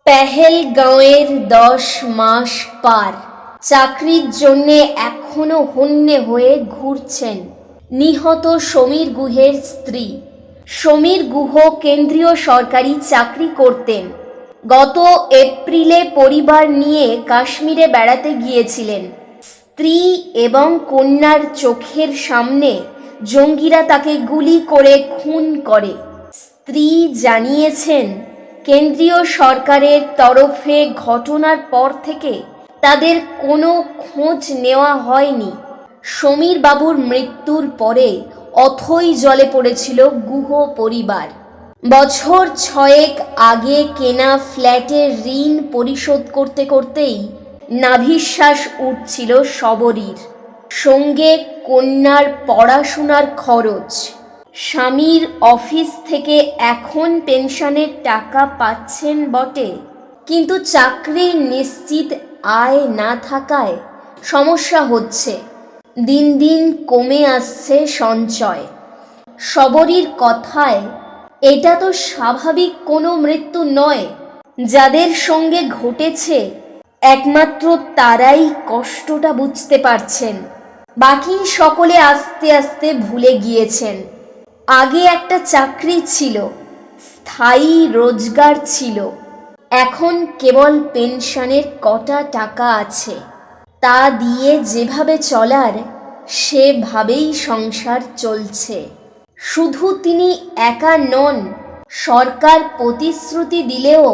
পেহেলগাঁওয়ের 10 মাস পার, চাকরির জন্যে এখনো হন্যে হয়ে ঘুরছেন নিহত সমীর গুহের স্ত্রী। সমীর গুহ কেন্দ্রীয় সরকারি চাকরি করতেন। গত এপ্রিলে পরিবার নিয়ে কাশ্মীরে বেড়াতে গিয়েছিলেন। স্ত্রী এবং কন্যার চোখের সামনে জঙ্গিরা তাকে গুলি করে খুন করে। স্ত্রী জানিয়েছেন, কেন্দ্রীয় সরকারের তরফে ঘটনার পর থেকে তাদের কোনো খোঁজ নেওয়া হয়নি। সমীর বাবুর মৃত্যুর পরে অথই জলে পড়েছিল গুহ পরিবার। বছর 6 আগে কেনা ফ্ল্যাটের ঋণ পরিশোধ করতে করতেই নাভিশ্বাস উঠছিল সবরীর। সঙ্গে কন্যার পড়াশোনার খরচ। স্বামীর অফিস থেকে এখন পেনশনের টাকা পাচ্ছেন বটে, কিন্তু চাকরির নিশ্চিত আয় না থাকায় সমস্যা হচ্ছে। দিন দিন কমে আসছে সঞ্চয়। সবরীর কথায়, এটা তো স্বাভাবিক কোনো মৃত্যু নয়। যাদের সঙ্গে ঘটেছে একমাত্র তারাই কষ্টটা বুঝতে পারছেন। বাকি সকলে আস্তে আস্তে ভুলে গিয়েছেন। আগে একটা চাকরি ছিল, স্থায়ী রোজগার ছিল। এখন কেবল পেনশনের কটা টাকা আছে, তা দিয়ে যেভাবে চলার সেভাবেই সংসার চলছে। শুধু তিনি একা নন, সরকার প্রতিশ্রুতি দিলেও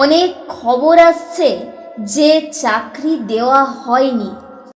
অনেক খবর আসছে যে চাকরি দেওয়া হয়নি।